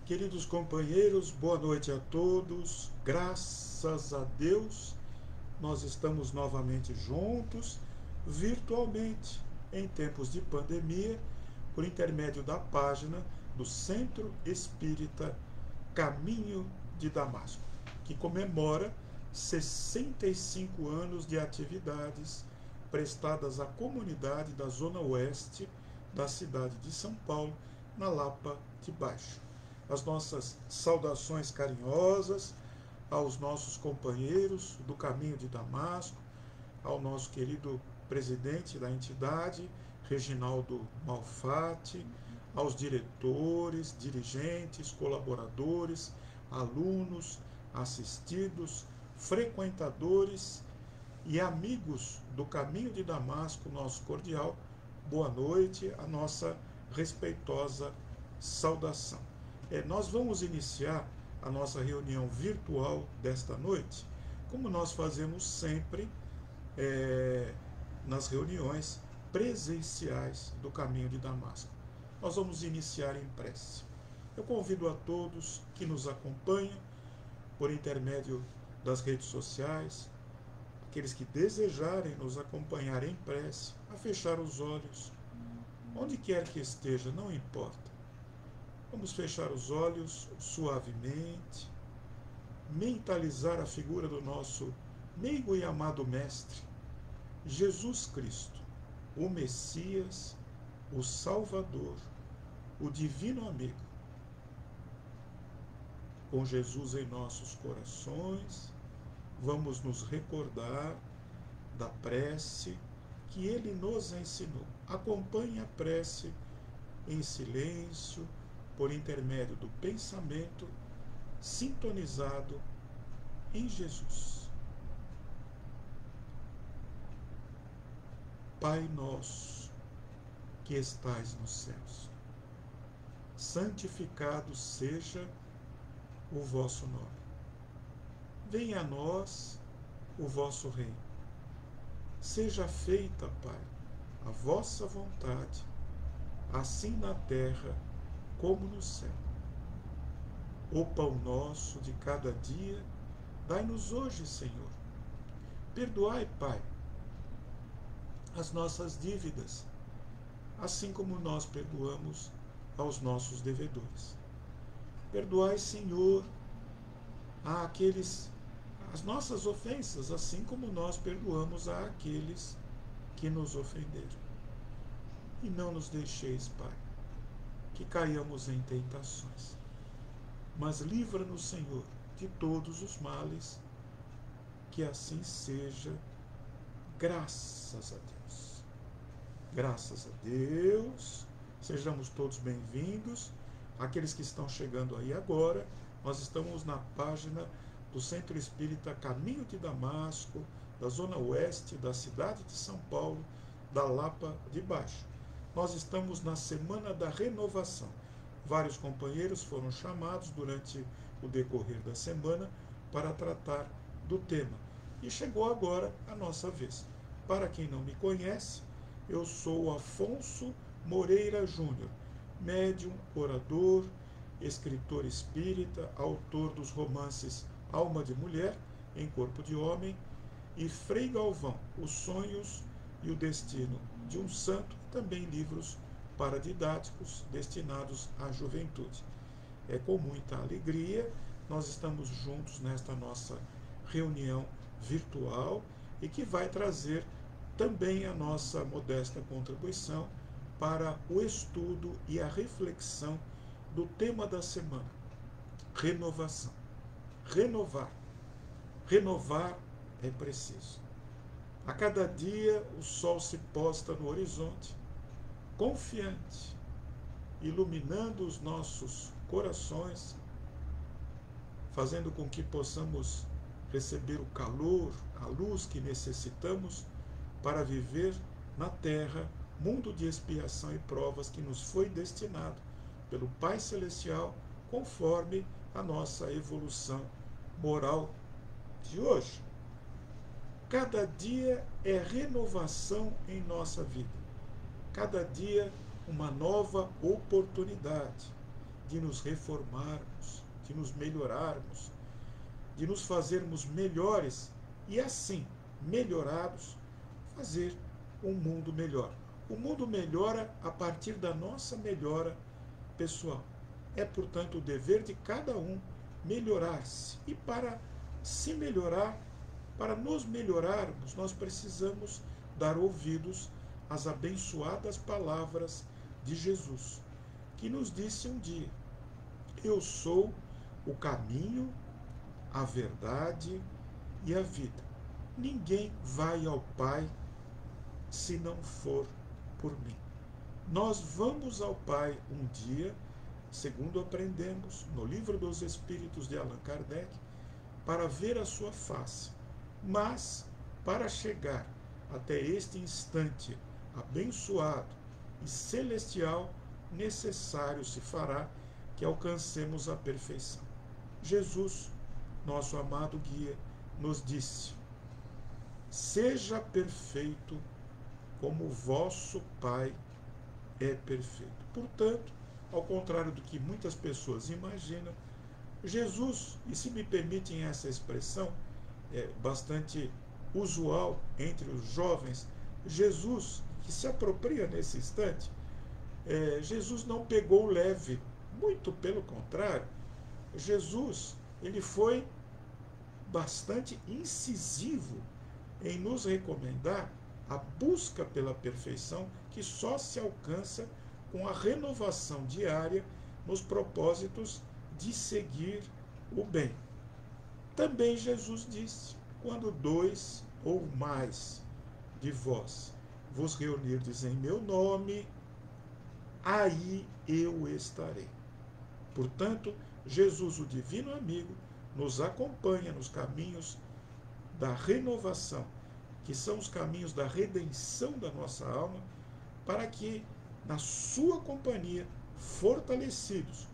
Queridos companheiros, boa noite a todos. Graças a Deus, nós estamos novamente juntos, virtualmente, em tempos de pandemia, por intermédio da página do Centro Espírita Caminho de Damasco, que comemora 65 anos de atividades prestadas à comunidade da Zona Oeste da cidade de São Paulo, na Lapa de Baixo. As nossas saudações carinhosas aos nossos companheiros do Caminho de Damasco, ao nosso querido presidente da entidade, Reginaldo Malfatti, aos diretores, dirigentes, colaboradores, alunos, assistidos, frequentadores e amigos do Caminho de Damasco, nosso cordial boa noite, a nossa respeitosa saudação. Nós vamos iniciar a nossa reunião virtual desta noite, como nós fazemos sempre nas reuniões presenciais do Caminho de Damasco. Nós vamos iniciar em prece. Eu convido a todos que nos acompanham por intermédio das redes sociais, aqueles que desejarem nos acompanhar em prece, a fechar os olhos, onde quer que esteja, não importa. Vamos fechar os olhos suavemente, mentalizar a figura do nosso meigo e amado Mestre, Jesus Cristo, o Messias, o Salvador, o Divino Amigo. Com Jesus em nossos corações, vamos nos recordar da prece que Ele nos ensinou. Acompanhe a prece em silêncio, por intermédio do pensamento sintonizado em Jesus. Pai nosso, que estais nos céus, santificado seja o vosso nome. Venha a nós o vosso reino. Seja feita, Pai, a vossa vontade, assim na terra como no céu. O pão nosso de cada dia, dai-nos hoje, Senhor. Perdoai, Pai, as nossas dívidas, assim como nós perdoamos aos nossos devedores. Perdoai, Senhor, as nossas ofensas, assim como nós perdoamos àqueles que nos ofenderam. E não nos deixeis, Pai, que caiamos em tentações, mas livra-nos, Senhor, de todos os males, que assim seja, graças a Deus. Graças a Deus, sejamos todos bem-vindos. Aqueles que estão chegando aí agora, nós estamos na página do Centro Espírita Caminho de Damasco, da Zona Oeste da cidade de São Paulo, da Lapa de Baixo. Nós estamos na Semana da Renovação. Vários companheiros foram chamados durante o decorrer da semana para tratar do tema. E chegou agora a nossa vez. Para quem não me conhece, eu sou Afonso Moreira Júnior, médium, orador, escritor espírita, autor dos romances Alma de Mulher, em Corpo de Homem, e Frei Galvão, Os Sonhos e o Destino de um Santo, e também livros paradidáticos destinados à juventude. Com muita alegria, nós estamos juntos nesta nossa reunião virtual e que vai trazer também a nossa modesta contribuição para o estudo e a reflexão do tema da semana: renovação. Renovar. Renovar é preciso. A cada dia o sol se posta no horizonte, confiante, iluminando os nossos corações, fazendo com que possamos receber o calor, a luz que necessitamos para viver na terra, mundo de expiação e provas que nos foi destinado pelo Pai Celestial, conforme a nossa evolução moral de hoje. Cada dia é renovação em nossa vida. Cada dia uma nova oportunidade. de nos reformarmos, de nos melhorarmos, de nos fazermos melhores e assim, melhorados, fazer um mundo melhor. O mundo melhora a partir da nossa melhora pessoal. É, portanto, o dever de cada um melhorar-se. E para se melhorar, para nos melhorarmos, nós precisamos dar ouvidos às abençoadas palavras de Jesus, que nos disse um dia: eu sou o caminho, a verdade e a vida. Ninguém vai ao Pai se não for por mim. Nós vamos ao Pai um dia, segundo aprendemos no Livro dos Espíritos de Allan Kardec, para ver a sua face. Mas, para chegar até este instante abençoado e celestial, necessário se fará que alcancemos a perfeição. Jesus, nosso amado guia, nos disse: seja perfeito como o vosso Pai é perfeito. Portanto, ao contrário do que muitas pessoas imaginam, Jesus, e se me permitem essa expressão, é bastante usual entre os jovens, Jesus, que se apropria nesse instante, Jesus não pegou leve, muito pelo contrário. Jesus, ele foi bastante incisivo em nos recomendar a busca pela perfeição, que só se alcança com a renovação diária nos propósitos de seguir o bem. Também Jesus disse: quando 2 ou mais de vós vos reunirdes em meu nome, aí eu estarei. Portanto, Jesus, o divino amigo, nos acompanha nos caminhos da renovação, que são os caminhos da redenção da nossa alma, para que, na sua companhia, fortalecidos,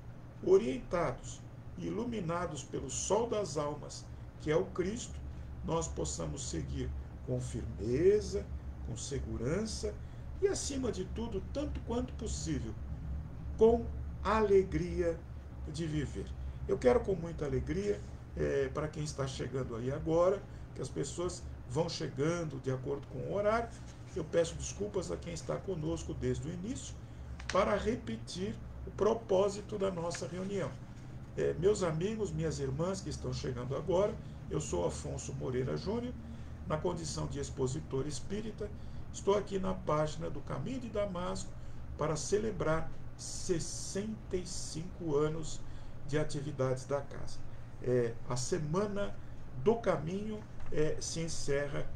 orientados e iluminados pelo sol das almas, que é o Cristo, nós possamos seguir com firmeza, com segurança e, acima de tudo, tanto quanto possível, com alegria de viver. Eu quero, com muita alegria, para quem está chegando aí agora, que as pessoas vão chegando de acordo com o horário, eu peço desculpas a quem está conosco desde o início, para repetir o propósito da nossa reunião. Meus amigos, minhas irmãs que estão chegando agora, eu sou Afonso Moreira Júnior, na condição de expositor espírita, estou aqui na página do Caminho de Damasco para celebrar 65 anos de atividades da casa. A Semana do Caminho se encerra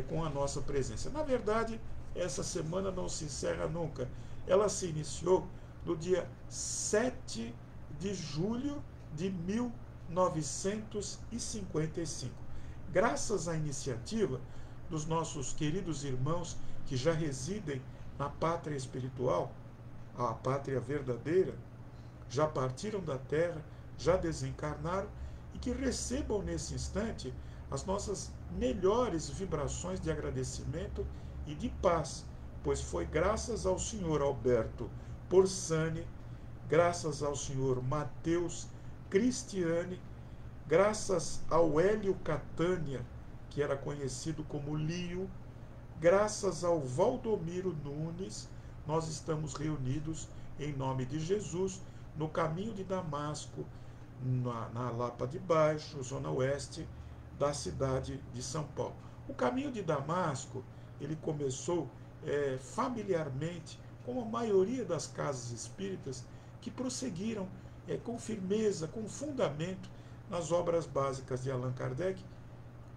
com a nossa presença. Na verdade, essa semana não se encerra nunca. Ela se iniciou no dia 7 de julho de 1955. Graças à iniciativa dos nossos queridos irmãos que já residem na pátria espiritual, a pátria verdadeira, já partiram da terra, já desencarnaram, e que recebam nesse instante as nossas melhores vibrações de agradecimento e de paz, pois foi graças ao senhor Alberto Porsani, graças ao senhor Mateus Cristiani, graças ao Hélio Catânia, que era conhecido como Lio, graças ao Valdomiro Nunes, nós estamos reunidos em nome de Jesus no caminho de Damasco, na Lapa de Baixo, zona oeste da cidade de São Paulo. O caminho de Damasco, ele começou familiarmente, como a maioria das casas espíritas, que prosseguiram com firmeza, com fundamento, nas obras básicas de Allan Kardec,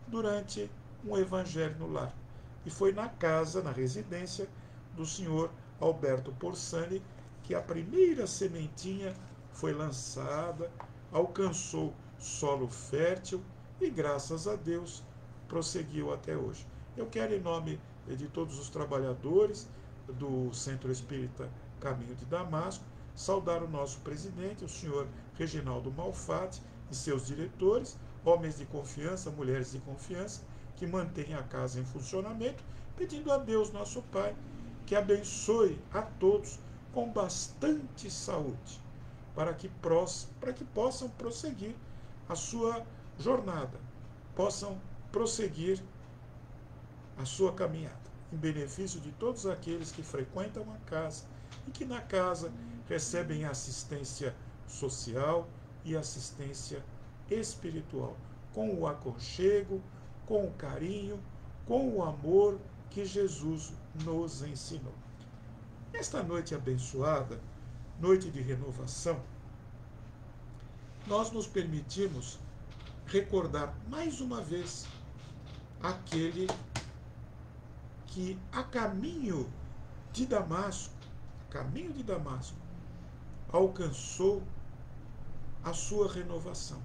durante um evangelho no lar. E foi na casa, na residência do senhor Alberto Porsani, que a primeira sementinha foi lançada, alcançou solo fértil e, graças a Deus, prosseguiu até hoje. Eu quero, em nome de todos os trabalhadores do Centro Espírita Caminho de Damasco, saudar o nosso presidente, o senhor Reginaldo Malfatti, e seus diretores, homens de confiança, mulheres de confiança, que mantêm a casa em funcionamento, pedindo a Deus, nosso Pai, que abençoe a todos com bastante saúde, para que possam prosseguir a sua jornada, possam prosseguir a sua caminhada, em benefício de todos aqueles que frequentam a casa e que na casa recebem assistência social e assistência espiritual, com o aconchego, com o carinho, com o amor que Jesus nos ensinou. Nesta noite abençoada, noite de renovação, nós nos permitimos recordar mais uma vez aquele que a caminho de Damasco, alcançou a sua renovação.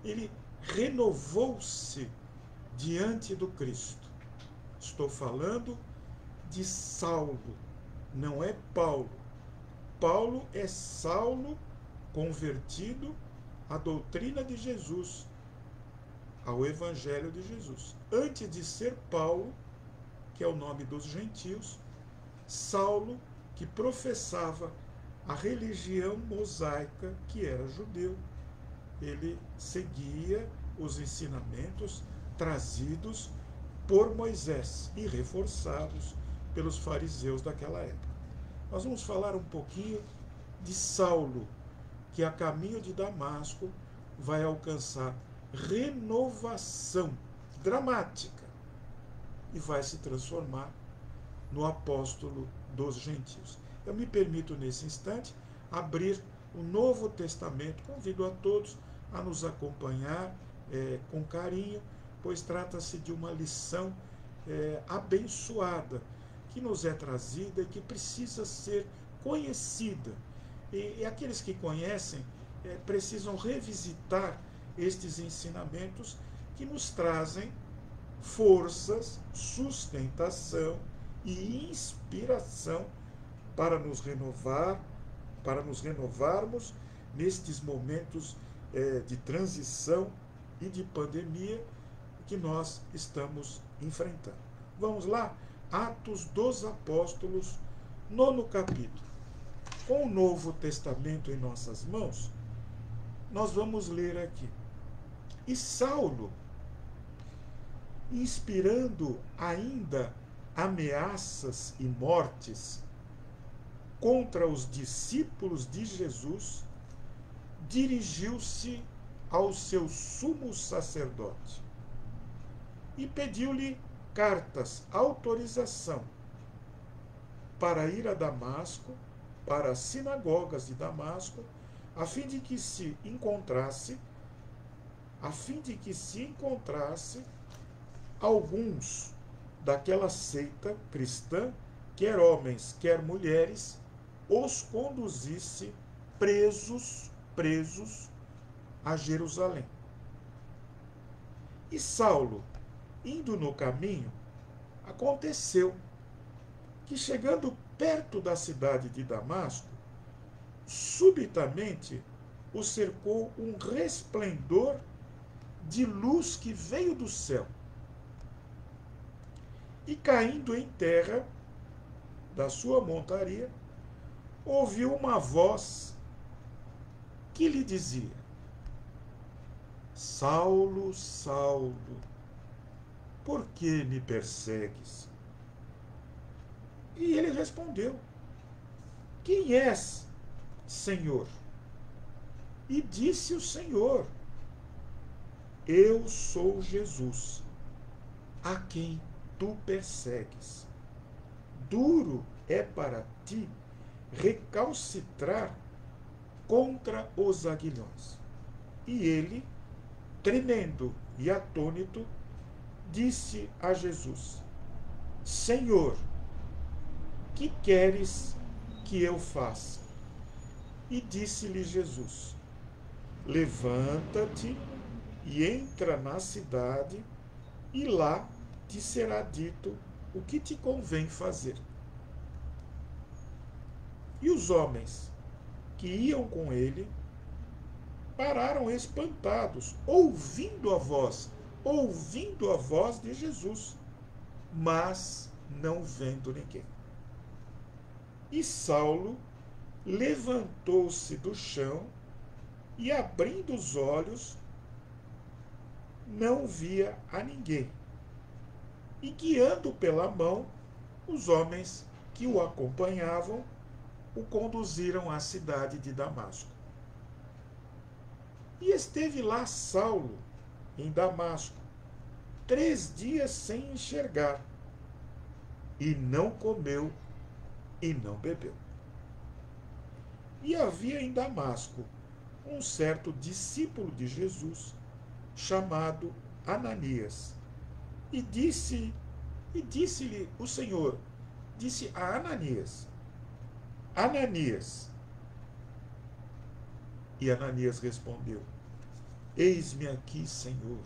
Ele renovou-se diante do Cristo. Estou falando de Saulo, não é Paulo. Paulo é Saulo convertido à doutrina de Jesus, ao Evangelho de Jesus. Antes de ser Paulo, que é o nome dos gentios, Saulo, que professava a religião mosaica, que era judeu. Ele seguia os ensinamentos trazidos por Moisés e reforçados pelos fariseus daquela época. Nós vamos falar um pouquinho de Saulo, que a caminho de Damasco vai alcançar renovação dramática e vai se transformar no apóstolo dos gentios. Eu me permito, nesse instante, abrir o Novo Testamento. Convido a todos a nos acompanhar com carinho, pois trata-se de uma lição abençoada, que nos é trazida e que precisa ser conhecida. E aqueles que conhecem precisam revisitar estes ensinamentos que nos trazem forças, sustentação e inspiração para nos renovar, para nos renovarmos nestes momentos de transição e de pandemia que nós estamos enfrentando. Vamos lá? Atos dos Apóstolos, 9º capítulo. Com o Novo Testamento em nossas mãos, nós vamos ler aqui. E Saulo, inspirando ainda ameaças e mortes contra os discípulos de Jesus, dirigiu-se ao seu sumo sacerdote e pediu-lhe cartas, autorização para ir a Damasco, para as sinagogas de Damasco, a fim de que se encontrasse alguns daquela seita cristã, quer homens, quer mulheres, os conduzisse presos a Jerusalém. E Saulo, indo no caminho, aconteceu que, chegando perto da cidade de Damasco, subitamente o cercou um resplendor de luz que veio do céu. E, caindo em terra da sua montaria, ouviu uma voz que lhe dizia: Saulo, Saulo, por que me persegues? E ele respondeu: Quem és, Senhor? E disse o Senhor: Eu sou Jesus, a quem tu persegues. Duro é para ti recalcitrar contra os aguilhões. E ele, tremendo e atônito, disse a Jesus: Senhor, que queres que eu faça? E disse-lhe Jesus: Levanta-te e entra na cidade, e lá te será dito o que te convém fazer. E os homens que iam com ele pararam espantados, ouvindo a voz de Jesus, mas não vendo ninguém. E Saulo levantou-se do chão e, abrindo os olhos, não via a ninguém. E, guiando pela mão, os homens que o acompanhavam o conduziram à cidade de Damasco. E esteve lá Saulo, em Damasco, 3 dias sem enxergar, e não comeu e não bebeu. E havia em Damasco um certo discípulo de Jesus, chamado Ananias. E disse-lhe o Senhor, disse a Ananias, Ananias. E Ananias respondeu, eis-me aqui, Senhor.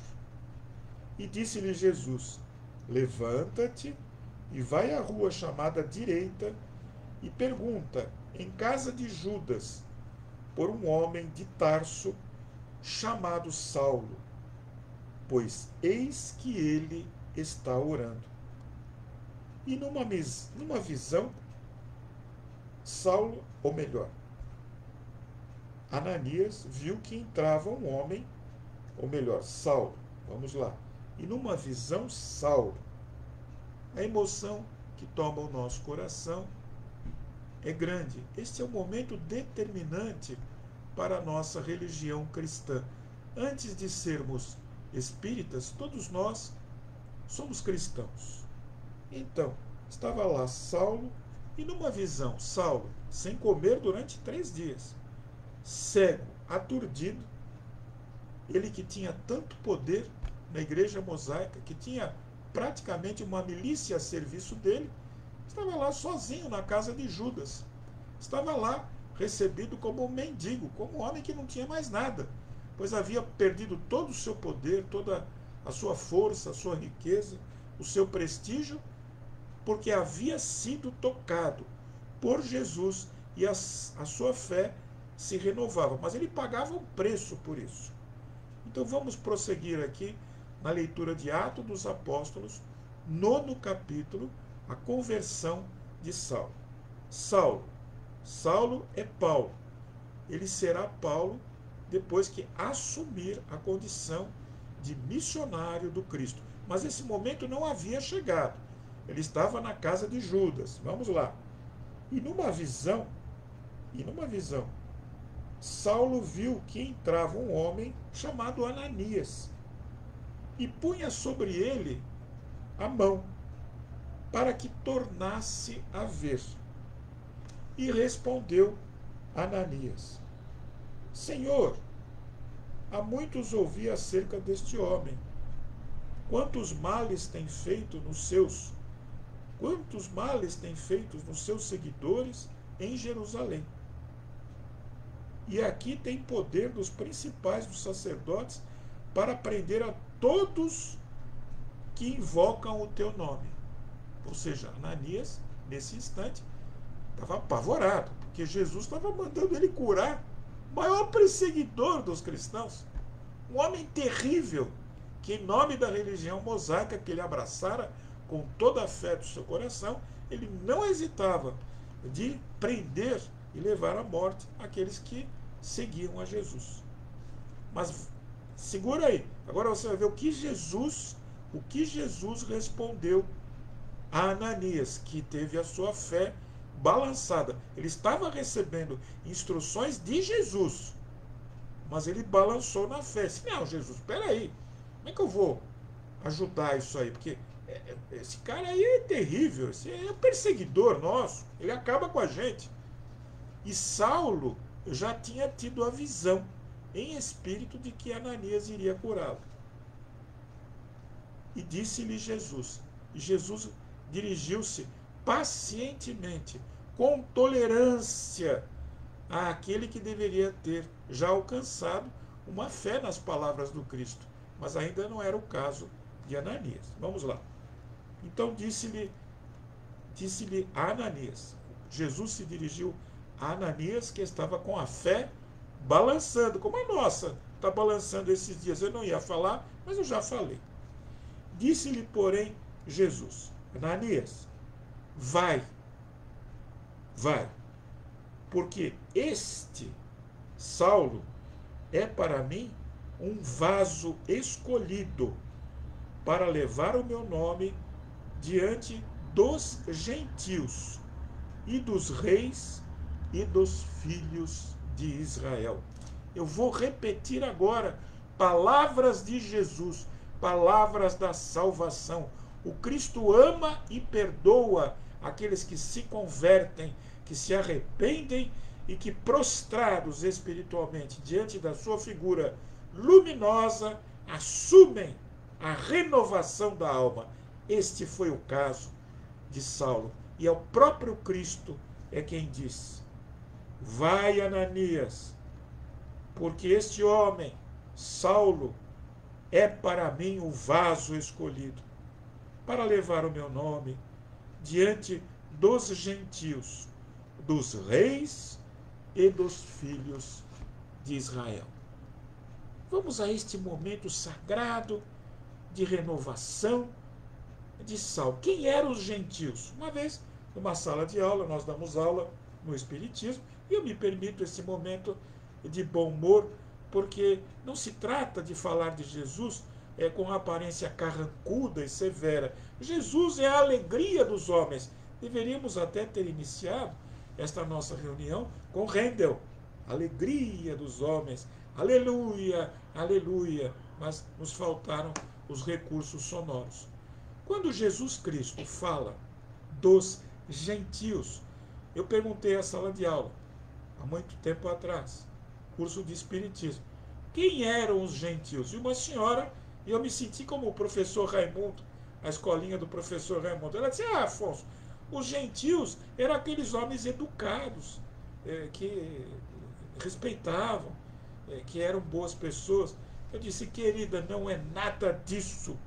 E disse-lhe Jesus, levanta-te e vai à rua chamada Direita e pergunta, em casa de Judas, por um homem de Tarso, chamado Saulo, pois eis que ele está orando. E numa visão, Saulo, ou melhor, Ananias viu que entrava um homem, ou melhor, Saulo, vamos lá. E numa visão, Saulo, a emoção que toma o nosso coração é grande. Este é o momento determinante para a nossa religião cristã. Antes de sermos espíritas, todos nós somos cristãos. Então, estava lá Saulo, e numa visão, Saulo, sem comer durante 3 dias, cego, aturdido, ele que tinha tanto poder na igreja mosaica, que tinha praticamente uma milícia a serviço dele, estava lá sozinho na casa de Judas. Estava lá recebido como um mendigo, como um homem que não tinha mais nada, pois havia perdido todo o seu poder, toda a sua força, a sua riqueza, o seu prestígio, porque havia sido tocado por Jesus e a sua fé se renovava. Mas ele pagava um preço por isso. Então vamos prosseguir aqui na leitura de Atos dos Apóstolos, 9º capítulo, a conversão de Saulo. Saulo é Paulo. Ele será Paulo depois que assumir a condição de missionário do Cristo. Mas esse momento não havia chegado. Ele estava na casa de Judas. Vamos lá. E numa visão, Saulo viu que entrava um homem chamado Ananias e punha sobre ele a mão para que tornasse a ver. E respondeu Ananias, Senhor, há muitos ouvi acerca deste homem. Quantos males tem feito nos seus seguidores em Jerusalém. E aqui tem poder dos principais dos sacerdotes para prender a todos que invocam o teu nome. Ou seja, Ananias, nesse instante, estava apavorado, porque Jesus estava mandando ele curar o maior perseguidor dos cristãos, um homem terrível, que em nome da religião mosaica que ele abraçara com toda a fé do seu coração, ele não hesitava de prender e levar à morte aqueles que seguiam a Jesus. Mas segura aí, agora você vai ver o que Jesus respondeu a Ananias, que teve a sua fé balançada. Ele estava recebendo instruções de Jesus, mas ele balançou na fé. Disse, não, Jesus, espera aí, como é que eu vou ajudar isso aí? Porque esse cara aí é terrível, esse é um perseguidor nosso, ele acaba com a gente. E Saulo já tinha tido a visão em espírito de que Ananias iria curá-lo. E disse-lhe Jesus, e Jesus dirigiu-se pacientemente, com tolerância, àquele que deveria ter já alcançado uma fé nas palavras do Cristo, mas ainda não era o caso de Ananias. Vamos lá. Então disse-lhe a Ananias. Jesus se dirigiu a Ananias, que estava com a fé balançando, como a nossa está balançando esses dias. Eu não ia falar, mas eu já falei. Disse-lhe, porém, Jesus, Ananias, vai, porque este Saulo é para mim um vaso escolhido para levar o meu nome diante dos gentios e dos reis e dos filhos de Israel. Eu vou repetir agora palavras de Jesus, palavras da salvação. O Cristo ama e perdoa aqueles que se convertem, que se arrependem e que, prostrados espiritualmente diante da sua figura luminosa, assumem a renovação da alma. Este foi o caso de Saulo. E é o próprio Cristo é quem diz: vai, Ananias, porque este homem, Saulo, é para mim o vaso escolhido para levar o meu nome diante dos gentios, dos reis e dos filhos de Israel. Vamos a este momento sagrado de renovação de Saulo. Quem eram os gentios? Uma vez, numa sala de aula, nós damos aula no Espiritismo, e eu me permito esse momento de bom humor, porque não se trata de falar de Jesus com aparência carrancuda e severa. Jesus é a alegria dos homens. Deveríamos até ter iniciado esta nossa reunião com Handel, alegria dos homens, aleluia, aleluia, mas nos faltaram os recursos sonoros. Quando Jesus Cristo fala dos gentios, eu perguntei à sala de aula, há muito tempo atrás, curso de Espiritismo, quem eram os gentios? E uma senhora, e eu me senti como o professor Raimundo, a escolinha do professor Raimundo, ela disse: Afonso, os gentios eram aqueles homens educados, que respeitavam, que eram boas pessoas. Eu disse: querida, não é nada disso.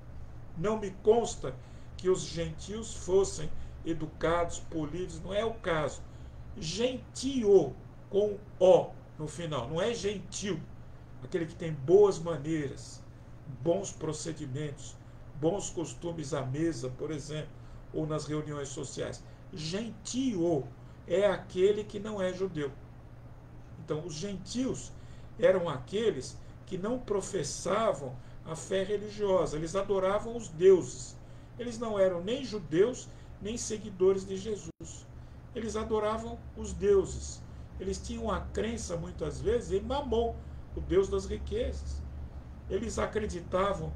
Não me consta que os gentios fossem educados, polidos, não é o caso. Gentio, com O no final, não é gentil, aquele que tem boas maneiras, bons procedimentos, bons costumes à mesa, por exemplo, ou nas reuniões sociais. Gentio é aquele que não é judeu. Então, os gentios eram aqueles que não professavam a fé religiosa, eles adoravam os deuses. Eles não eram nem judeus, nem seguidores de Jesus. Eles adoravam os deuses. Eles tinham a crença, muitas vezes, em Mamon, o deus das riquezas. Eles acreditavam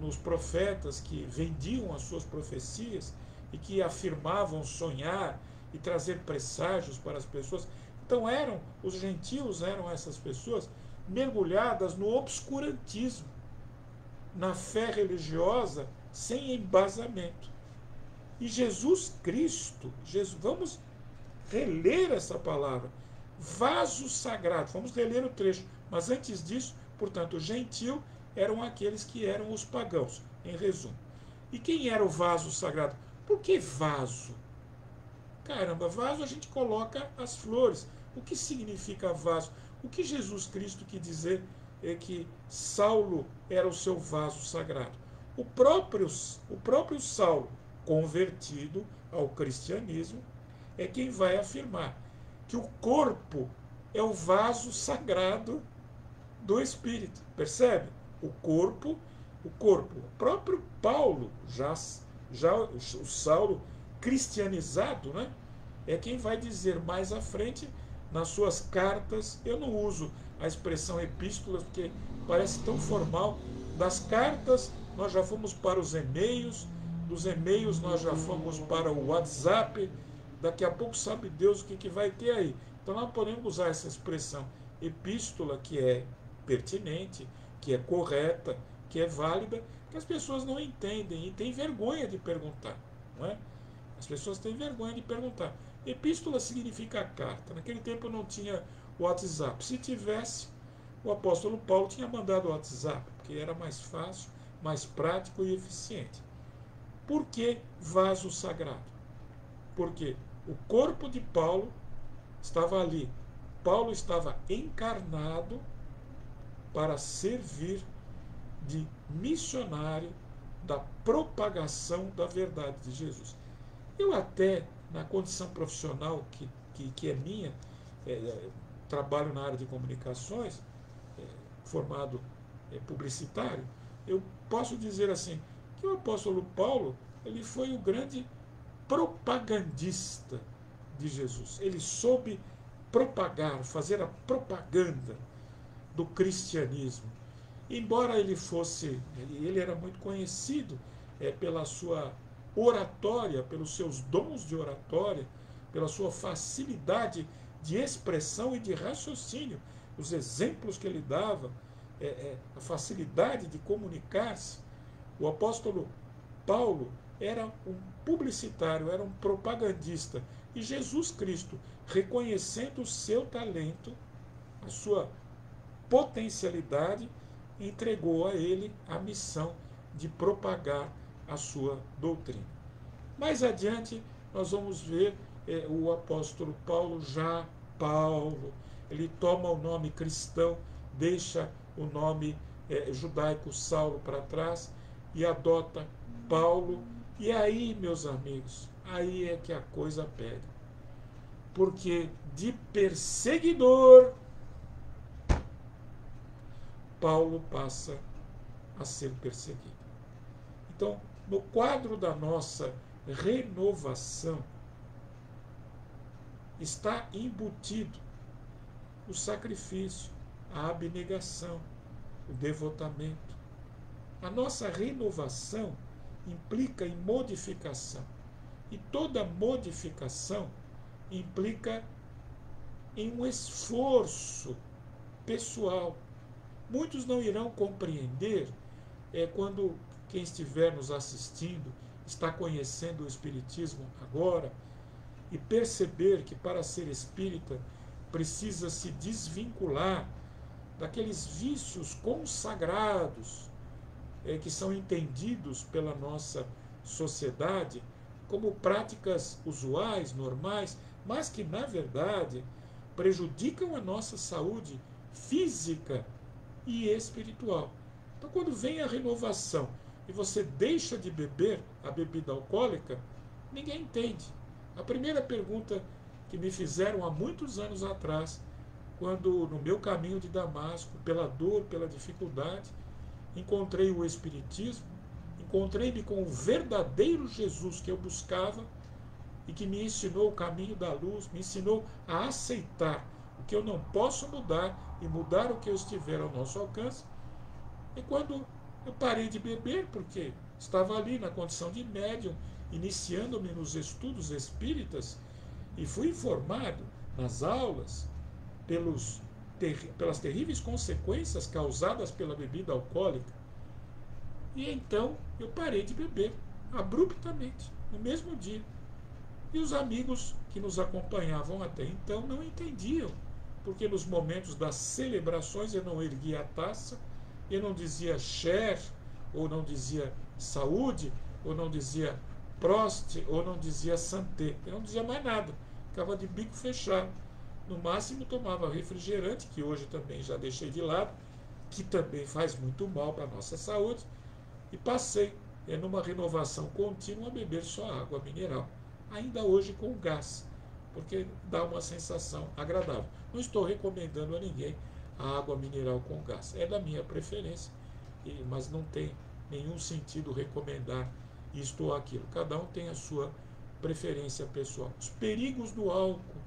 nos profetas que vendiam as suas profecias e que afirmavam sonhar e trazer presságios para as pessoas. Então os gentios eram essas pessoas mergulhadas no obscurantismo, na fé religiosa sem embasamento. E Jesus Cristo, vamos reler essa palavra, vaso sagrado, vamos reler o trecho, mas antes disso, portanto, o gentil eram aqueles que eram os pagãos, em resumo. E quem era o vaso sagrado? Por que vaso? Caramba, vaso a gente coloca as flores. O que significa vaso? O que Jesus Cristo quis dizer é que Saulo era o seu vaso sagrado. O próprio Saulo, convertido ao cristianismo, é quem vai afirmar que o corpo é o vaso sagrado do Espírito. Percebe? O corpo, o próprio Paulo, já o Saulo cristianizado, né, é quem vai dizer mais à frente nas suas cartas. Eu não uso a expressão epístolas porque parece tão formal. Das cartas nós já fomos para os e-mails, dos e-mails nós já fomos para o WhatsApp, daqui a pouco sabe Deus o que vai ter aí. Então nós podemos usar essa expressão epístola, que é pertinente, que é correta, que é válida, que as pessoas não entendem e têm vergonha de perguntar, não é? As pessoas têm vergonha de perguntar. Epístola significa carta. Naquele tempo não tinha WhatsApp. Se tivesse, o apóstolo Paulo tinha mandado o WhatsApp, porque era mais fácil, mais prático e eficiente. Por que vaso sagrado? Porque o corpo de Paulo estava ali. Paulo estava encarnado para servir de missionário da propagação da verdade de Jesus. Eu até, na condição profissional que é minha, trabalho na área de comunicações, formado publicitário, eu posso dizer assim, que o apóstolo Paulo, ele foi o grande propagandista de Jesus. Ele soube propagar, fazer a propaganda do cristianismo. Embora ele era muito conhecido pela sua oratória, pelos seus dons de oratória, pela sua facilidade de expressão e de raciocínio, os exemplos que ele dava, a facilidade de comunicar-se. O apóstolo Paulo era um publicitário, era um propagandista. E Jesus Cristo, reconhecendo o seu talento, a sua potencialidade, entregou a ele a missão de propagar a sua doutrina. Mais adiante, nós vamos ver o apóstolo Paulo, já Paulo, ele toma o nome cristão, deixa o nome judaico Saulo para trás e adota Paulo. E aí, meus amigos, aí é que a coisa pega. Porque de perseguidor, Paulo passa a ser perseguido. Então, no quadro da nossa renovação, está embutido o sacrifício, a abnegação, o devotamento. A nossa renovação implica em modificação. E toda modificação implica em um esforço pessoal. Muitos não irão compreender quando quem estiver nos assistindo está conhecendo o Espiritismo agora e perceber que para ser espírita precisa se desvincular daqueles vícios consagrados que são entendidos pela nossa sociedade como práticas usuais, normais, mas que, na verdade, prejudicam a nossa saúde física e espiritual. Então, quando vem a renovação e você deixa de beber a bebida alcoólica, ninguém entende. A primeira pergunta que me fizeram há muitos anos atrás, quando no meu caminho de Damasco, pela dor, pela dificuldade, encontrei o Espiritismo, encontrei-me com o verdadeiro Jesus que eu buscava e que me ensinou o caminho da luz, me ensinou a aceitar o que eu não posso mudar e mudar o que eu estiver ao nosso alcance. E quando eu parei de beber, porque estava ali na condição de médium, iniciando-me nos estudos espíritas, e fui informado nas aulas pelas terríveis consequências causadas pela bebida alcoólica. E então eu parei de beber, abruptamente, no mesmo dia. E os amigos que nos acompanhavam até então não entendiam, porque nos momentos das celebrações eu não erguia a taça, eu não dizia Cher, ou não dizia saúde, ou não dizia Prost, ou não dizia Santé. Eu não dizia mais nada, ficava de bico fechado. No máximo tomava refrigerante, que hoje também já deixei de lado, que também faz muito mal para a nossa saúde, e passei numa renovação contínua a beber só água mineral, ainda hoje com gás, porque dá uma sensação agradável. Não estou recomendando a ninguém a água mineral com gás, é da minha preferência, mas não tem nenhum sentido recomendar isto ou aquilo. Cada um tem a sua preferência pessoal. Os perigos do álcool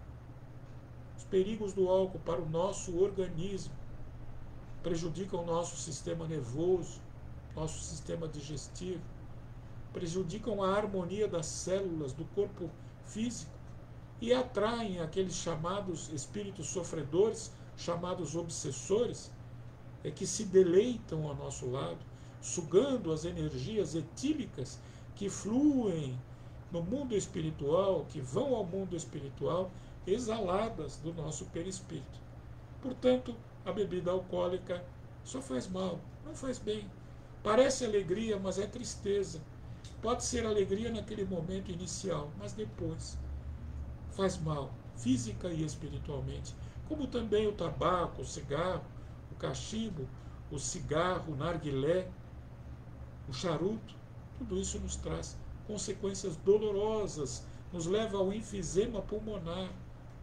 para o nosso organismo prejudicam o nosso sistema nervoso, nosso sistema digestivo, prejudicam a harmonia das células do corpo físico e atraem aqueles chamados espíritos sofredores, chamados obsessores, que se deleitam ao nosso lado, sugando as energias etílicas que fluem no mundo espiritual, que vão ao mundo espiritual, exaladas do nosso perispírito. Portanto, a bebida alcoólica só faz mal, não faz bem. Parece alegria, mas é tristeza. Pode ser alegria naquele momento inicial, mas depois faz mal, física e espiritualmente. Como também o tabaco, o cigarro, o cachimbo, o cigarro, o narguilé, o charuto, tudo isso nos traz consequências dolorosas, nos leva ao enfisema pulmonar,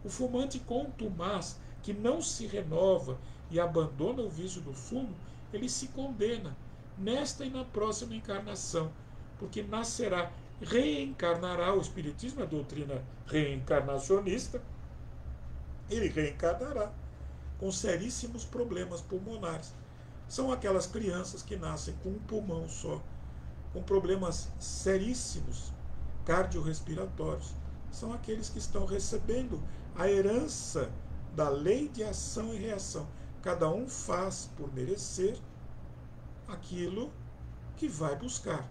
O fumante contumaz, que não se renova e abandona o vício do fumo, ele se condena nesta e na próxima encarnação, porque nascerá, reencarnará. O Espiritismo é a doutrina reencarnacionista. Ele reencarnará com seríssimos problemas pulmonares. São aquelas crianças que nascem com um pulmão só, com problemas seríssimos cardiorrespiratórios. São aqueles que estão recebendo a herança da lei de ação e reação. Cada um faz por merecer aquilo que vai buscar.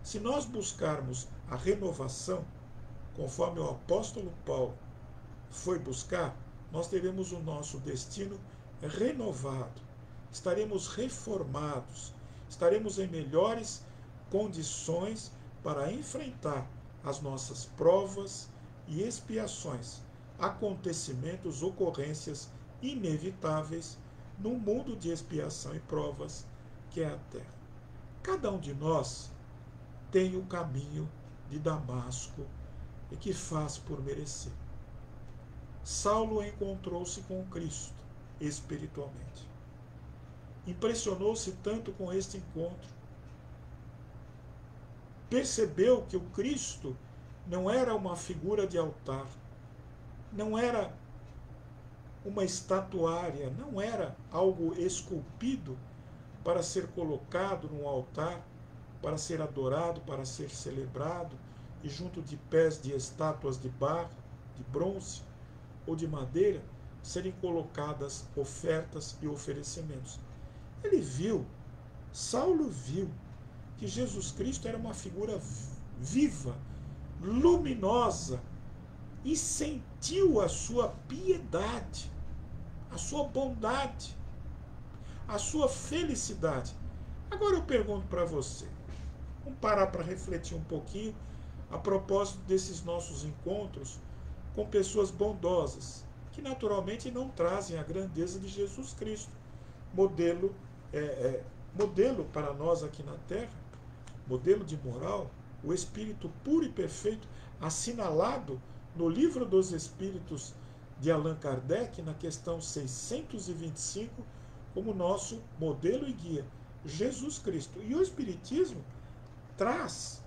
Se nós buscarmos a renovação, conforme o apóstolo Paulo foi buscar, nós teremos o nosso destino renovado, estaremos reformados, estaremos em melhores condições para enfrentar as nossas provas e expiações, acontecimentos, ocorrências inevitáveis num mundo de expiação e provas que é a Terra. Cada um de nós tem o caminho de Damasco e que faz por merecer. Saulo encontrou-se com Cristo espiritualmente. Impressionou-se tanto com este encontro. Percebeu que o Cristo não era uma figura de altar, não era uma estatuária, não era algo esculpido para ser colocado num altar, para ser adorado, para ser celebrado, e junto de pés de estátuas de barro, de bronze ou de madeira, serem colocadas ofertas e oferecimentos. Ele viu, Saulo viu, que Jesus Cristo era uma figura viva, luminosa, e sentiu a sua piedade, a sua bondade, a sua felicidade. Agora eu pergunto para você, vamos parar para refletir um pouquinho a propósito desses nossos encontros com pessoas bondosas, que naturalmente não trazem a grandeza de Jesus Cristo, modelo para nós aqui na Terra, modelo de moral, o Espírito puro e perfeito, assinalado no Livro dos Espíritos de Allan Kardec, na questão 625, como nosso modelo e guia, Jesus Cristo. E o Espiritismo traz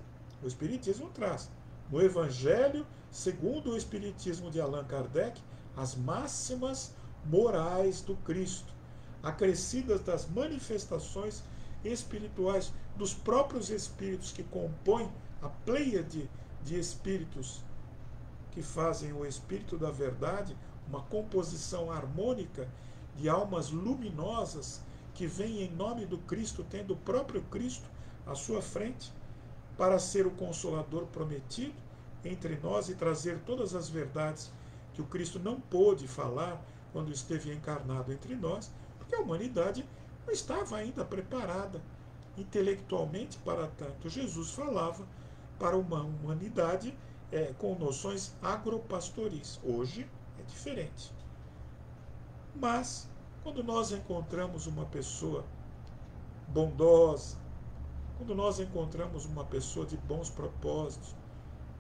no Evangelho, segundo o Espiritismo de Allan Kardec, as máximas morais do Cristo, acrescidas das manifestações espirituais dos próprios espíritos que compõem a pleiade de espíritos que fazem o Espírito da Verdade, uma composição harmônica de almas luminosas que vêm em nome do Cristo, tendo o próprio Cristo à sua frente, para ser o Consolador prometido entre nós e trazer todas as verdades que o Cristo não pôde falar quando esteve encarnado entre nós, porque a humanidade não estava ainda preparada intelectualmente para tanto. Jesus falava para uma humanidade com noções agropastoris. Hoje é diferente. Mas, quando nós encontramos uma pessoa bondosa, quando nós encontramos uma pessoa de bons propósitos,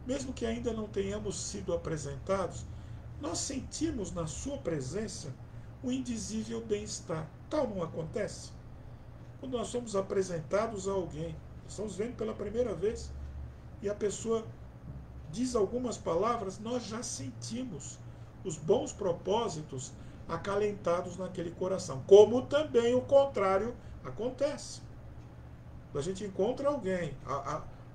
mesmo que ainda não tenhamos sido apresentados, nós sentimos na sua presença o indizível bem-estar. Tal não acontece? Quando nós somos apresentados a alguém, estamos vendo pela primeira vez, e a pessoa diz algumas palavras, nós já sentimos os bons propósitos acalentados naquele coração. Como também o contrário acontece. A gente encontra alguém,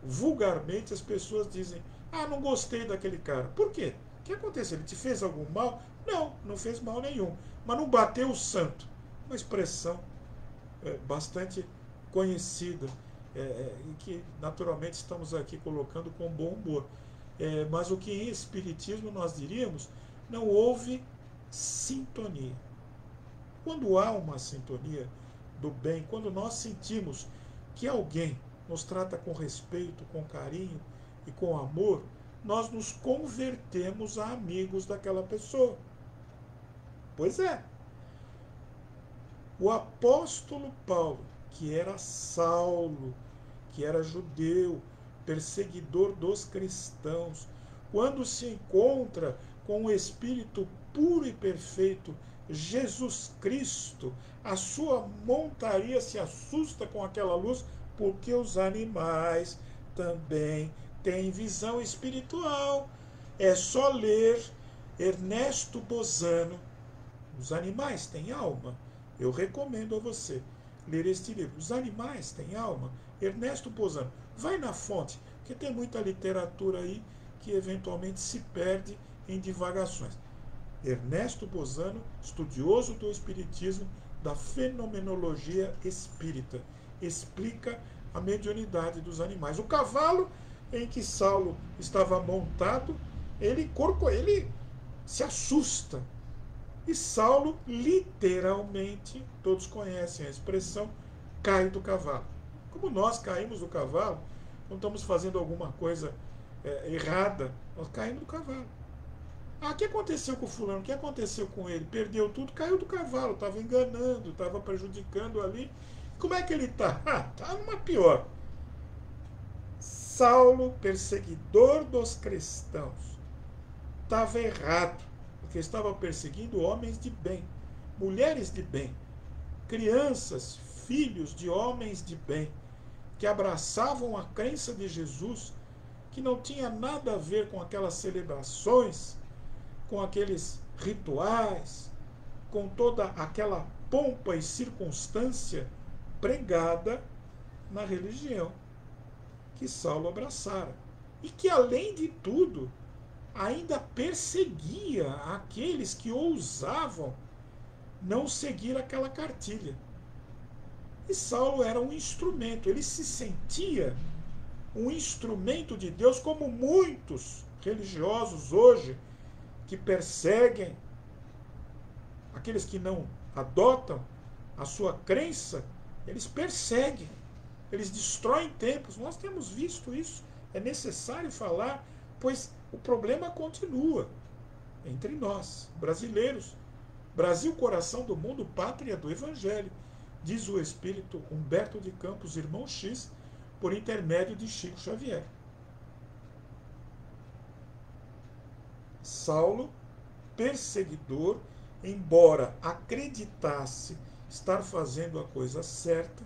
vulgarmente as pessoas dizem, não gostei daquele cara. Por quê? O que aconteceu? Ele te fez algum mal? Não, não fez mal nenhum. Mas não bateu o santo. Uma expressão bastante conhecida e que naturalmente estamos aqui colocando com bom humor. Mas o que em Espiritismo nós diríamos, não houve sintonia. Quando há uma sintonia do bem, quando nós sentimos que alguém nos trata com respeito, com carinho e com amor, nós nos convertemos a amigos daquela pessoa. Pois é. O apóstolo Paulo, que era Saulo, que era judeu, perseguidor dos cristãos, quando se encontra com o Espírito puro e perfeito, Jesus Cristo, a sua montaria se assusta com aquela luz, porque os animais também têm visão espiritual. É só ler Ernesto Bozano, Os Animais Têm Alma. Eu recomendo a você ler este livro. Os Animais Têm Alma, Ernesto Bozano. Vai na fonte, porque tem muita literatura aí que eventualmente se perde em divagações. Ernesto Bozano, estudioso do espiritismo, da fenomenologia espírita, explica a mediunidade dos animais. O cavalo em que Saulo estava montado, ele se assusta. E Saulo, literalmente, todos conhecem a expressão, cai do cavalo. Como nós caímos do cavalo, não estamos fazendo alguma coisa errada, nós caímos do cavalo. Ah, o que aconteceu com o fulano? O que aconteceu com ele? Perdeu tudo, caiu do cavalo, estava enganando, estava prejudicando ali. Como é que ele está? Ah, está numa pior. Saulo, perseguidor dos cristãos, estava errado, porque estava perseguindo homens de bem, mulheres de bem, crianças, filhos de homens de bem, que abraçavam a crença de Jesus, que não tinha nada a ver com aquelas celebrações, com aqueles rituais, com toda aquela pompa e circunstância pregada na religião que Saulo abraçara. E que, além de tudo, ainda perseguia aqueles que ousavam não seguir aquela cartilha. E Saulo era um instrumento, ele se sentia um instrumento de Deus, como muitos religiosos hoje, que perseguem aqueles que não adotam a sua crença, eles perseguem, eles destroem templos. Nós temos visto isso, é necessário falar, pois o problema continua entre nós, brasileiros. Brasil, coração do mundo, pátria do Evangelho, diz o espírito Humberto de Campos, irmão X, por intermédio de Chico Xavier. Saulo, perseguidor, embora acreditasse estar fazendo a coisa certa,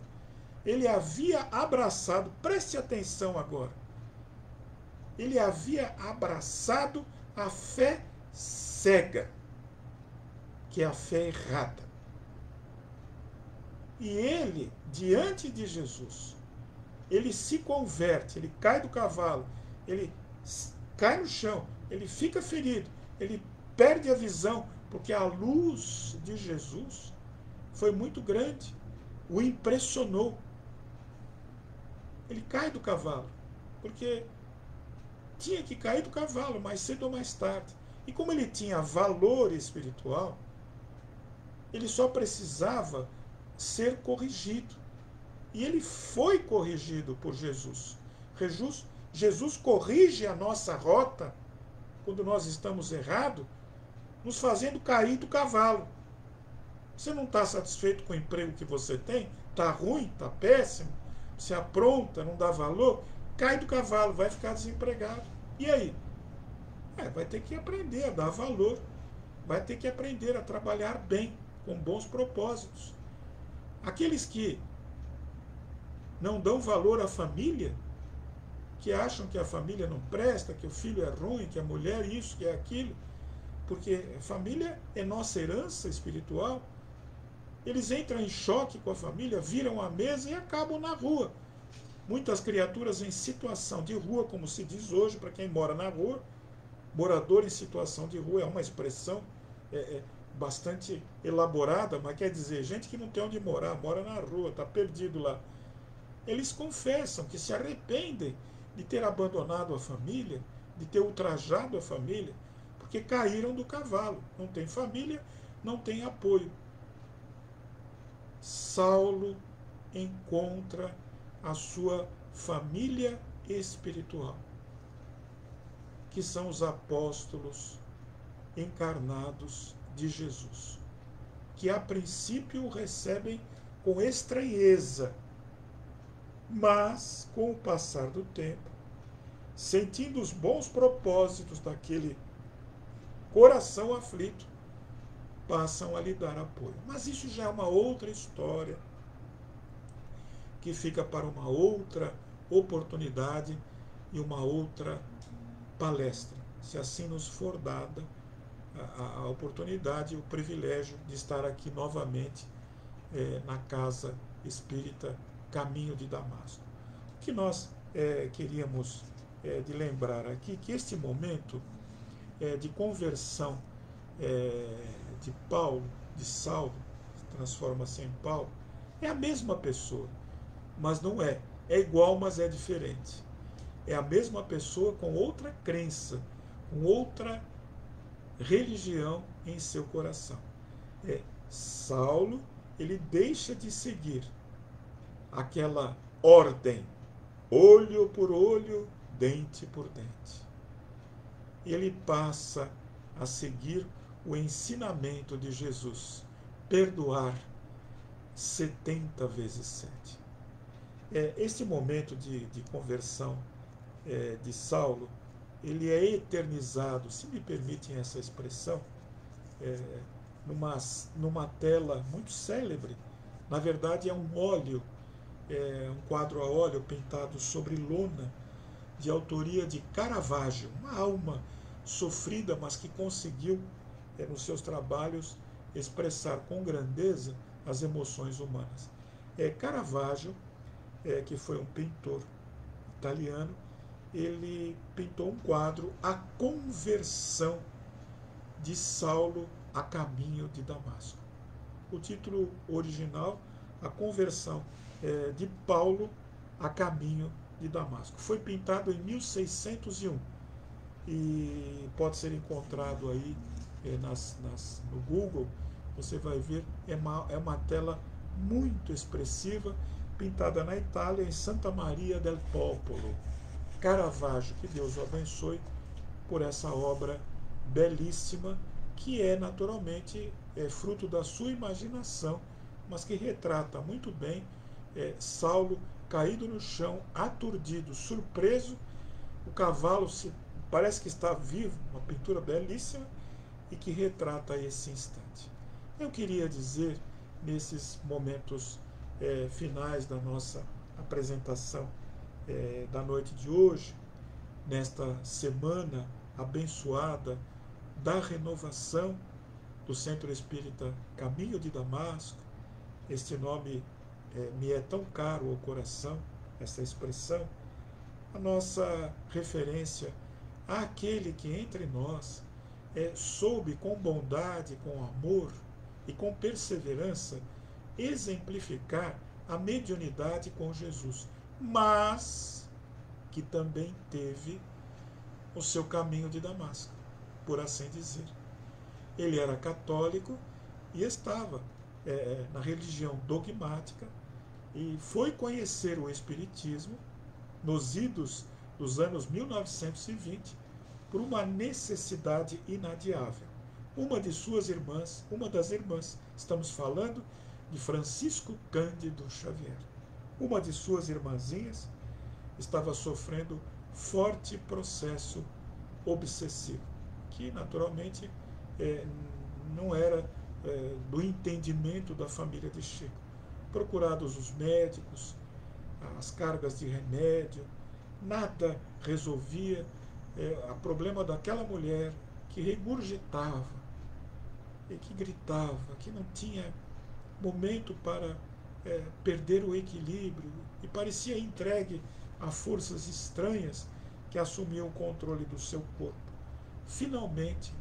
ele havia abraçado, preste atenção agora, ele havia abraçado a fé cega, que é a fé errada. E ele, diante de Jesus, ele se converte, ele cai do cavalo, ele cai no chão, ele fica ferido, ele perde a visão, porque a luz de Jesus foi muito grande, o impressionou. Ele cai do cavalo, porque tinha que cair do cavalo, mais cedo ou mais tarde. E como ele tinha valor espiritual, ele só precisava ser corrigido. E ele foi corrigido por Jesus. Jesus corrige a nossa rota quando nós estamos errados, nos fazendo cair do cavalo. Você não está satisfeito com o emprego que você tem? Está ruim? Está péssimo? Você apronta, não dá valor? Cai do cavalo, vai ficar desempregado. E aí? Vai ter que aprender a dar valor. Vai ter que aprender a trabalhar bem, com bons propósitos. Aqueles que não dão valor à família, que acham que a família não presta, que o filho é ruim, que a mulher isso, que é aquilo, porque a família é nossa herança espiritual. Eles entram em choque com a família, viram a mesa e acabam na rua. Muitas criaturas em situação de rua, como se diz hoje, para quem mora na rua, morador em situação de rua é uma expressão bastante elaborada, mas quer dizer, gente que não tem onde morar, mora na rua, está perdido lá. Eles confessam que se arrependem de ter abandonado a família, de ter ultrajado a família, porque caíram do cavalo. Não tem família, não tem apoio. Saulo encontra a sua família espiritual, que são os apóstolos encarnados de Jesus, que a princípio o recebem com estranheza, mas com o passar do tempo, sentindo os bons propósitos daquele coração aflito, passam a lhe dar apoio. Mas isso já é uma outra história, que fica para uma outra oportunidade e uma outra palestra, se assim nos for dada a oportunidade e o privilégio de estar aqui novamente na Casa Espírita Caminho de Damasco. O que nós queríamos de lembrar aqui, que este momento de conversão de Paulo, de Saulo, transforma-se em Paulo, é a mesma pessoa, mas não é. É igual, mas é diferente. É a mesma pessoa com outra crença, com outra religião em seu coração. Saulo, ele deixa de seguir aquela ordem, olho por olho, dente por dente. Ele passa a seguir o ensinamento de Jesus, perdoar 70 vezes 7. Este momento de conversão de Saulo, ele é eternizado, se me permitem essa expressão, numa tela muito célebre. Na verdade é um óleo, um quadro a óleo pintado sobre lona, de autoria de Caravaggio, uma alma sofrida, mas que conseguiu, nos seus trabalhos, expressar com grandeza as emoções humanas. Caravaggio, que foi um pintor italiano, ele pintou um quadro, A Conversão de Saulo a Caminho de Damasco. O título original, A Conversão de Paulo a Caminho de Damasco. Foi pintado em 1601 e pode ser encontrado aí no Google. Você vai ver, é uma tela muito expressiva, pintada na Itália, em Santa Maria del Popolo. Caravaggio, que Deus o abençoe por essa obra belíssima, que é naturalmente fruto da sua imaginação, mas que retrata muito bem Saulo caído no chão, aturdido, surpreso. O cavalo parece que está vivo, uma pintura belíssima, e que retrata esse instante. Eu queria dizer, nesses momentos finais da nossa apresentação da noite de hoje, nesta semana abençoada da renovação do Centro Espírita Caminho de Damasco, este nome me é tão caro ao coração, essa expressão, a nossa referência àquele que entre nós soube com bondade, com amor e com perseverança exemplificar a mediunidade com Jesus, mas que também teve o seu caminho de Damasco, por assim dizer. Ele era católico e estava na religião dogmática e foi conhecer o Espiritismo nos idos dos anos 1920 por uma necessidade inadiável. Uma das irmãs, estamos falando de Francisco Cândido Xavier, uma de suas irmãzinhas estava sofrendo forte processo obsessivo, que naturalmente não era do entendimento da família de Chico. Procurados os médicos, as cargas de remédio, nada resolvia o problema daquela mulher que regurgitava e que gritava, que não tinha momento para perder o equilíbrio e parecia entregue a forças estranhas que assumiam o controle do seu corpo. Finalmente,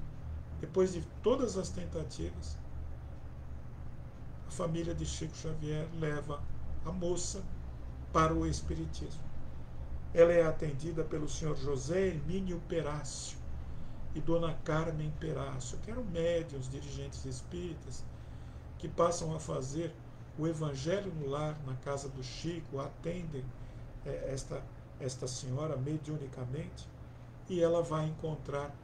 depois de todas as tentativas, a família de Chico Xavier leva a moça para o Espiritismo. Ela é atendida pelo senhor José Hermínio Perácio e dona Carmen Perácio, que eram médiuns, dirigentes espíritas, que passam a fazer o Evangelho no Lar, na casa do Chico, atendem esta senhora mediunicamente, e ela vai encontrar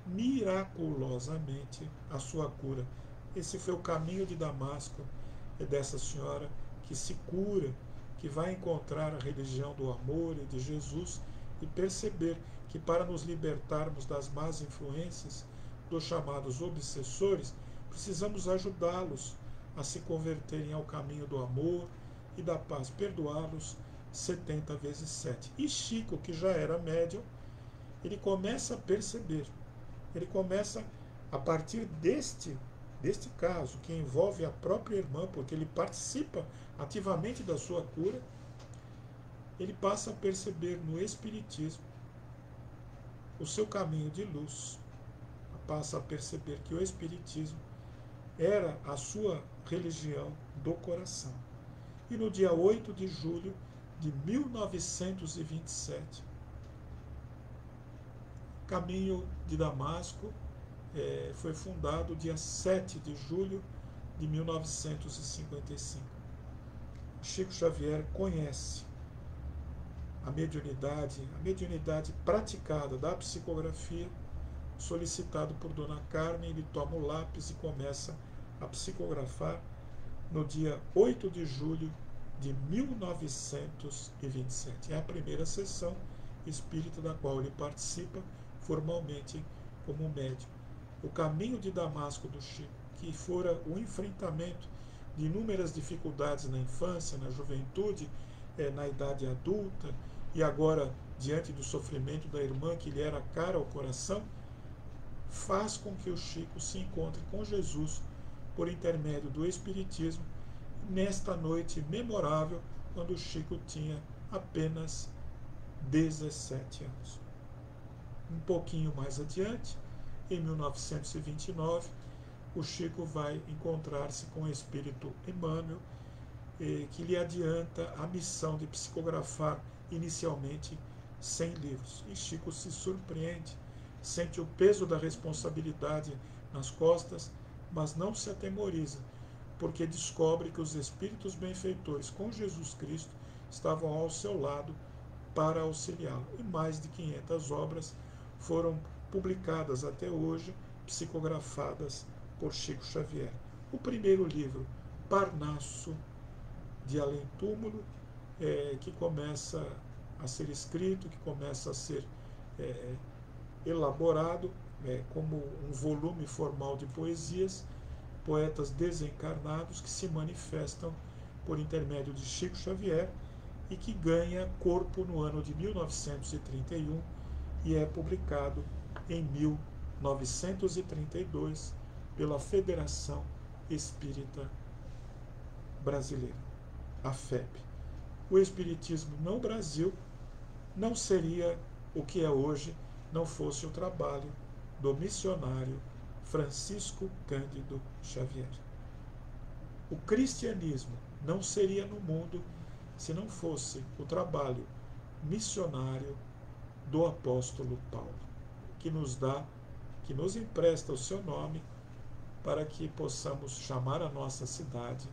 miraculosamente a sua cura. Esse foi o caminho de Damasco dessa senhora que se cura, que vai encontrar a religião do amor e de Jesus e perceber que para nos libertarmos das más influências dos chamados obsessores, precisamos ajudá-los a se converterem ao caminho do amor e da paz, perdoá-los 70 vezes 7. E Chico, que já era médium, ele começa a perceber, ele começa, a partir deste caso, que envolve a própria irmã, porque ele participa ativamente da sua cura, ele passa a perceber no Espiritismo o seu caminho de luz, passa a perceber que o Espiritismo era a sua religião do coração. E no dia 8 de julho de 1927, Caminho de Damasco foi fundado dia 7 de julho de 1955. Chico Xavier conhece a mediunidade praticada da psicografia, solicitado por Dona Carmen. Ele toma o lápis e começa a psicografar no dia 8 de julho de 1927. É a primeira sessão espírita da qual ele participa formalmente como médium. O Caminho de Damasco do Chico, que fora o enfrentamento de inúmeras dificuldades na infância, na juventude, na idade adulta, e agora, diante do sofrimento da irmã que lhe era cara ao coração, faz com que o Chico se encontre com Jesus por intermédio do Espiritismo, nesta noite memorável, quando o Chico tinha apenas 17 anos. Um pouquinho mais adiante, em 1929, o Chico vai encontrar-se com o Espírito Emmanuel, que lhe adianta a missão de psicografar inicialmente 100 livros. E Chico se surpreende, sente o peso da responsabilidade nas costas, mas não se atemoriza, porque descobre que os espíritos benfeitores com Jesus Cristo estavam ao seu lado para auxiliá-lo. E mais de 500 obras foram publicadas até hoje, psicografadas por Chico Xavier. O primeiro livro, Parnaso de Além Túmulo, que começa a ser escrito, que começa a ser elaborado como um volume formal de poesias, poetas desencarnados que se manifestam por intermédio de Chico Xavier e que ganha corpo no ano de 1931 e é publicado em 1932 pela Federação Espírita Brasileira, a FEB. O Espiritismo no Brasil não seria o que é hoje, não fosse o trabalho do missionário Francisco Cândido Xavier. O cristianismo não seria no mundo se não fosse o trabalho missionário do apóstolo Paulo, que nos empresta o seu nome para que possamos chamar a nossa cidade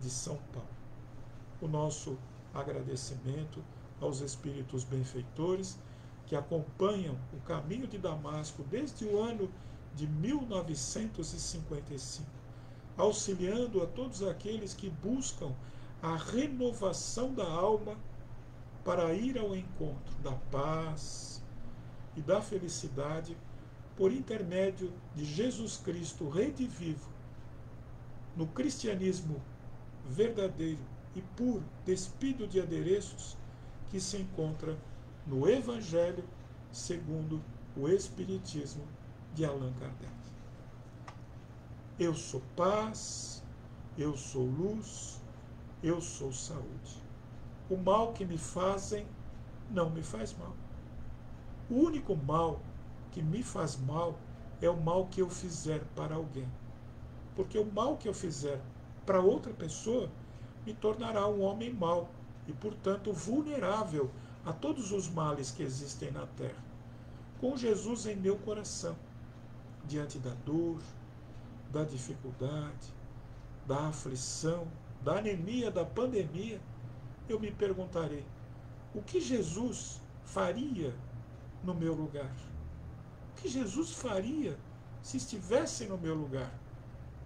de São Paulo. O nosso agradecimento aos espíritos benfeitores que acompanham o Caminho de Damasco desde o ano de 1955, auxiliando a todos aqueles que buscam a renovação da alma para ir ao encontro da paz e da felicidade por intermédio de Jesus Cristo redivivo, no cristianismo verdadeiro e puro, despido de adereços, que se encontra no Evangelho segundo o Espiritismo de Allan Kardec. Eu sou paz, eu sou luz, eu sou saúde. O mal que me fazem não me faz mal. O único mal que me faz mal é o mal que eu fizer para alguém. Porque o mal que eu fizer para outra pessoa me tornará um homem mau e, portanto, vulnerável a todos os males que existem na terra. Com Jesus em meu coração, diante da dor, da dificuldade, da aflição, da anemia, da pandemia, eu me perguntarei: o que Jesus faria no meu lugar? O que Jesus faria se estivesse no meu lugar?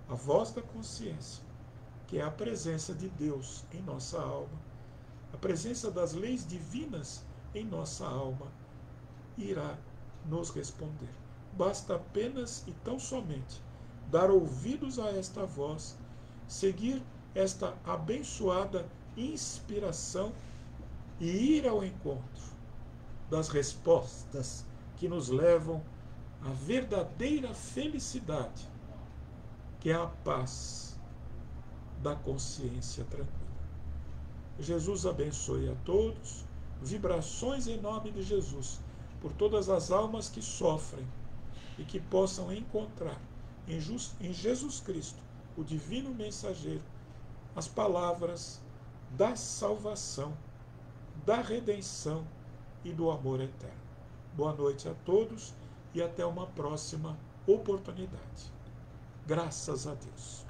A voz da consciência, que é a presença de Deus em nossa alma, a presença das leis divinas em nossa alma, irá nos responder. basta apenas e tão somente dar ouvidos a esta voz, seguir esta abençoada inspiração e ir ao encontro das respostas que nos levam à verdadeira felicidade, que é a paz da consciência tranquila. Jesus abençoe a todos, vibrações em nome de Jesus, por todas as almas que sofrem e que possam encontrar em Jesus Cristo, o divino mensageiro, as palavras da salvação, da redenção e do amor eterno. Boa noite a todos e até uma próxima oportunidade. Graças a Deus.